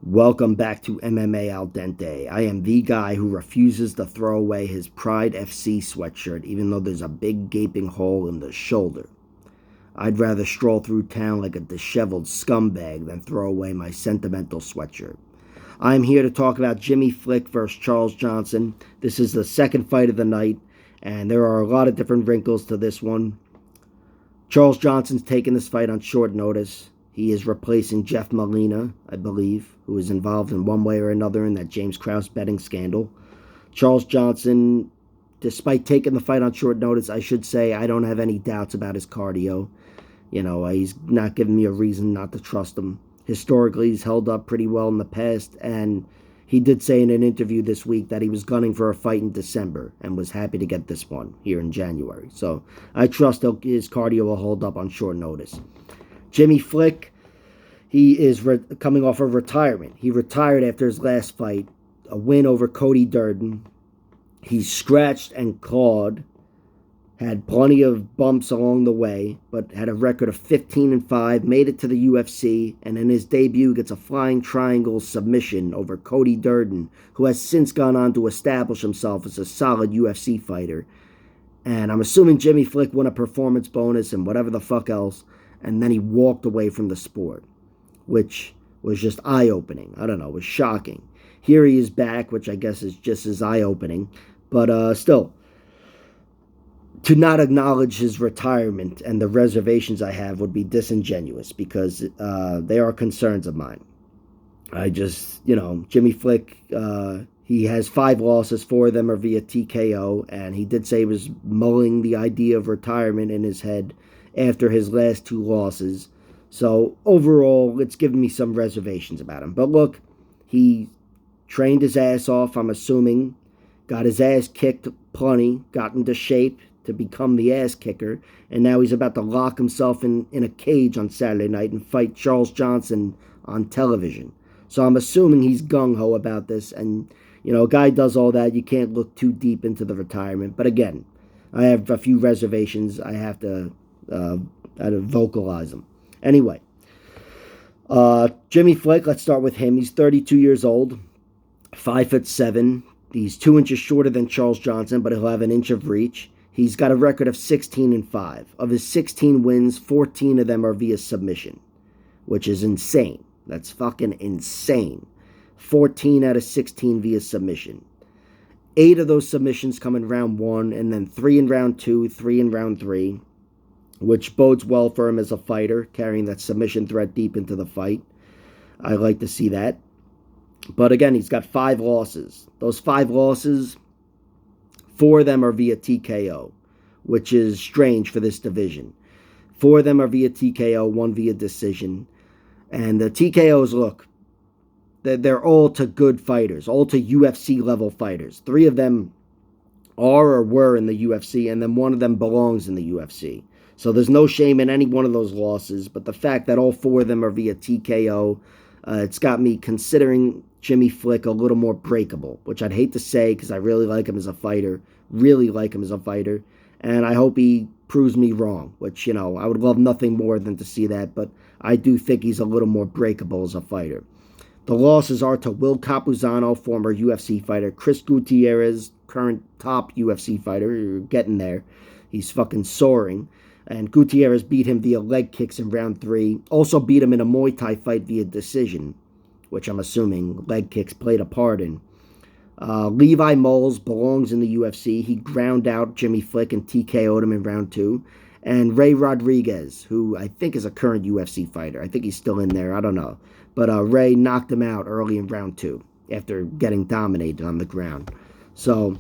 Welcome back to MMA Al Dente. I am the guy who refuses to throw away his Pride FC sweatshirt even though there's a big gaping hole in the shoulder. I'd rather stroll through town like a disheveled scumbag than throw away my sentimental sweatshirt. I'm here to talk about Jimmy Flick versus Charles Johnson. This is the second fight of the night, and there are a lot of different wrinkles to this one. Charles Johnson's taking this fight on short notice. He is replacing Jeff Molina, I believe, who is involved in one way or another in that James Krause betting scandal. Charles Johnson, despite taking the fight on short notice, I should say I don't have any doubts about his cardio. He's not giving me a reason not to trust him. Historically, he's held up pretty well in the past, and he did say in an interview this week that he was gunning for a fight in December and was happy to get this one here in January. So I trust his cardio will hold up on short notice. Jimmy Flick, he is coming off of retirement. He retired after his last fight, a win over Cody Durden. He's scratched and clawed, had plenty of bumps along the way, but had a record of 15-5, made it to the UFC, and in his debut gets a flying triangle submission over Cody Durden, who has since gone on to establish himself as a solid UFC fighter. And I'm assuming Jimmy Flick won a performance bonus and whatever the fuck else, and then he walked away from the sport, which was just eye-opening. I don't know, it was shocking. Here he is back, which I guess is just as eye-opening, but still, to not acknowledge his retirement and the reservations I have would be disingenuous because they are concerns of mine. Jimmy Flick, he has 5 losses. 4 of them are via TKO, and he did say he was mulling the idea of retirement in his head after his last 2 losses. So overall, it's given me some reservations about him. But look, he trained his ass off, I'm assuming, got his ass kicked plenty, got into shape to become the ass kicker, and now he's about to lock himself in a cage on Saturday night and fight Charles Johnson on television. So I'm assuming he's gung-ho about this, and, a guy does all that, you can't look too deep into the retirement. But again, I have a few reservations. I have to vocalize them. Anyway, Jimmy Flick, let's start with him. He's 32 years old, 5'7". He's 2 inches shorter than Charles Johnson, but he'll have an inch of reach. He's got a record of 16-5. Of his 16 wins, 14 of them are via submission, which is insane. That's fucking insane. 14 out of 16 via submission. 8 of those submissions come in round 1, and then 3 in round 2, 3 in round 3, which bodes well for him as a fighter, carrying that submission threat deep into the fight. I like to see that. But again, he's got 5 losses. Those 5 losses, 4 of them are via TKO, which is strange for this division. 4 of them are via TKO, 1 via decision. And the TKOs, look, they're all to good fighters, all to UFC-level fighters. 3 of them are or were in the UFC, and then 1 of them belongs in the UFC. So there's no shame in any one of those losses, but the fact that all 4 of them are via TKO, it's got me considering Jimmy Flick a little more breakable, which I'd hate to say because I really like him as a fighter, and I hope he proves me wrong, which, I would love nothing more than to see that, but I do think he's a little more breakable as a fighter. The losses are to Will Capuzano, former UFC fighter, Chris Gutierrez, current top UFC fighter, you're getting there, he's fucking soaring, and Gutierrez beat him via leg kicks in round 3, also beat him in a Muay Thai fight via decision, which I'm assuming leg kicks played a part in. Levi Moles belongs in the UFC. He ground out Jimmy Flick and TKO'd him in round 2. And Ray Rodriguez, who I think is a current UFC fighter. I think he's still in there. I don't know. But Ray knocked him out early in round 2 after getting dominated on the ground. So,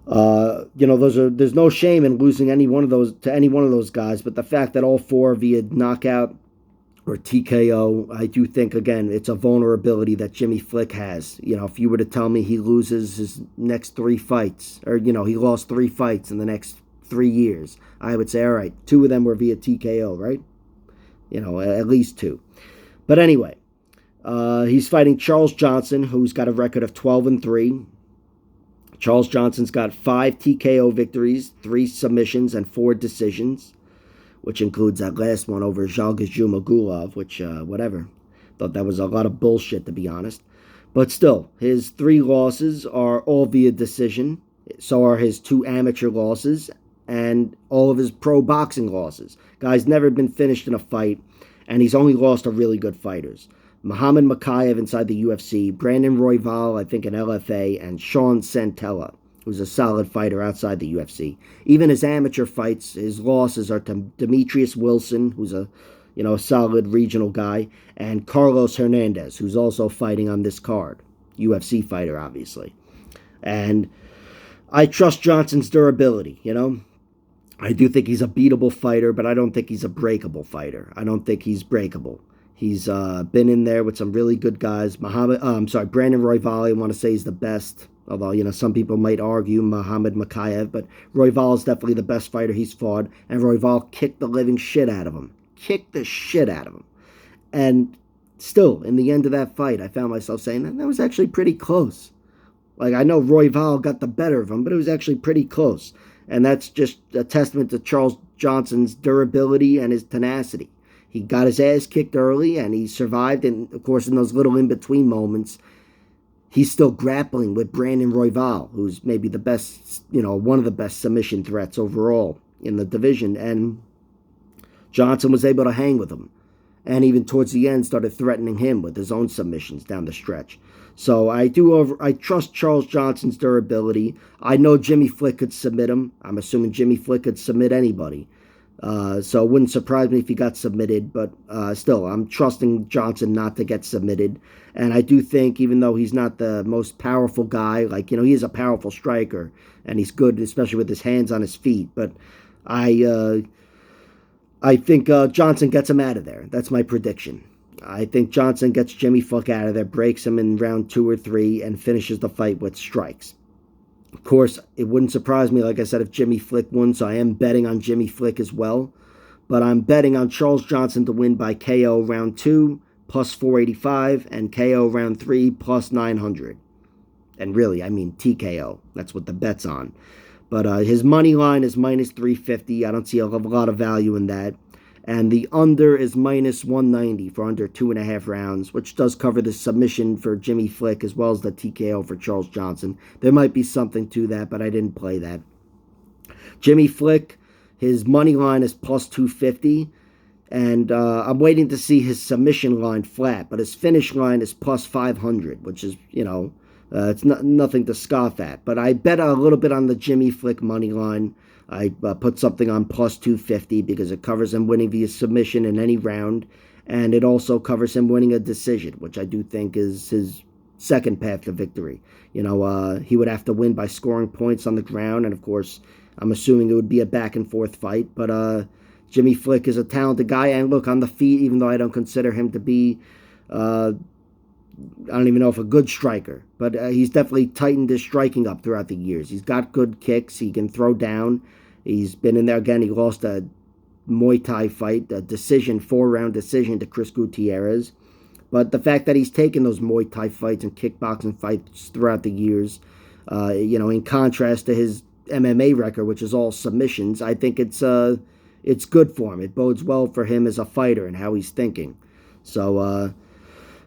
there's no shame in losing any one of those guys. But the fact that all 4 via knockout or TKO, I do think, again, it's a vulnerability that Jimmy Flick has. If you were to tell me he loses his next 3 fights, or, he lost 3 fights in the next 3 years, I would say, all right, 2 of them were via TKO, right? At least 2. But anyway, he's fighting Charles Johnson, who's got a record of 12-3. Charles Johnson's got 5 TKO victories, 3 submissions, and 4 decisions, which includes that last one over Zhalgas Jumagulov, which, whatever. Thought that was a lot of bullshit, to be honest. But still, his 3 losses are all via decision. So are his 2 amateur losses and all of his pro boxing losses. Guy's never been finished in a fight, and he's only lost to really good fighters. Muhammad Makayev inside the UFC, Brandon Royval, I think, in LFA, and Sean Santella, who's a solid fighter outside the UFC. Even his amateur fights, his losses are to Demetrius Wilson, who's a solid regional guy, and Carlos Hernandez, who's also fighting on this card. UFC fighter, obviously. And I trust Johnson's durability, I do think he's a beatable fighter, but I don't think he's a breakable fighter. I don't think he's breakable. He's been in there with some really good guys. Brandon Royval, I want to say he's the best. Although, some people might argue Muhammad Makayev, but Royval is definitely the best fighter he's fought, and Royval kicked the living shit out of him. Kicked the shit out of him. And still, in the end of that fight, I found myself saying that was actually pretty close. Like, I know Royval got the better of him, but it was actually pretty close. And that's just a testament to Charles Johnson's durability and his tenacity. He got his ass kicked early, and he survived. And, of course, in those little in-between moments, he's still grappling with Brandon Royval, who's maybe the best, one of the best submission threats overall in the division. And Johnson was able to hang with him. And even towards the end, started threatening him with his own submissions down the stretch. So I trust Charles Johnson's durability. I know Jimmy Flick could submit him. I'm assuming Jimmy Flick could submit anybody. So it wouldn't surprise me if he got submitted. But still, I'm trusting Johnson not to get submitted. And I do think, even though he's not the most powerful guy, he is a powerful striker. And he's good, especially with his hands on his feet. But I think Johnson gets him out of there. That's my prediction. I think Johnson gets Jimmy Flick out of there, breaks him in round 2 or 3, and finishes the fight with strikes. Of course, it wouldn't surprise me, like I said, if Jimmy Flick won, so I am betting on Jimmy Flick as well. But I'm betting on Charles Johnson to win by KO round 2, plus 485, and KO round 3, plus 900. And really, I mean TKO. That's what the bet's on. But his money line is minus 350. I don't see a lot of value in that. And the under is minus 190 for under 2.5 rounds, which does cover the submission for Jimmy Flick as well as the TKO for Charles Johnson. There might be something to that, but I didn't play that. Jimmy Flick, his money line is plus 250. And I'm waiting to see his submission line flat, but his finish line is plus 500, which is, it's nothing to scoff at. But I bet a little bit on the Jimmy Flick money line. I put something on plus 250 because it covers him winning via submission in any round. And it also covers him winning a decision, which I do think is his second path to victory. He would have to win by scoring points on the ground. And, of course, I'm assuming it would be a back-and-forth fight. But Jimmy Flick is a talented guy. And, look, on the feet, even though I don't consider him to be I don't even know if a good striker, but he's definitely tightened his striking up throughout the years. He's got good kicks. He can throw down. He's been in there again. He lost a Muay Thai fight, a decision, 4-round decision to Chris Gutierrez. But the fact that he's taken those Muay Thai fights and kickboxing fights throughout the years, in contrast to his MMA record, which is all submissions, I think it's good for him. It bodes well for him as a fighter and how he's thinking. So,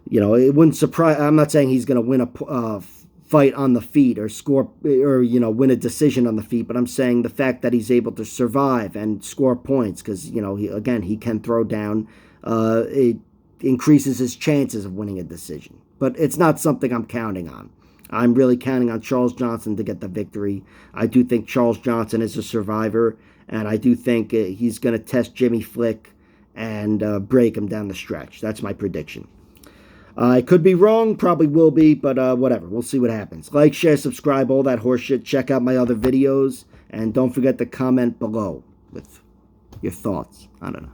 it wouldn't surprise. I'm not saying he's going to win a fight on the feet or score or win a decision on the feet, but I'm saying the fact that he's able to survive and score points because he can throw down. It increases his chances of winning a decision, but it's not something I'm counting on. I'm really counting on Charles Johnson to get the victory. I do think Charles Johnson is a survivor, and I do think he's going to test Jimmy Flick and break him down the stretch. That's my prediction. I could be wrong, probably will be, but whatever. We'll see what happens. Like, share, subscribe, all that horseshit. Check out my other videos, and don't forget to comment below with your thoughts. I don't know.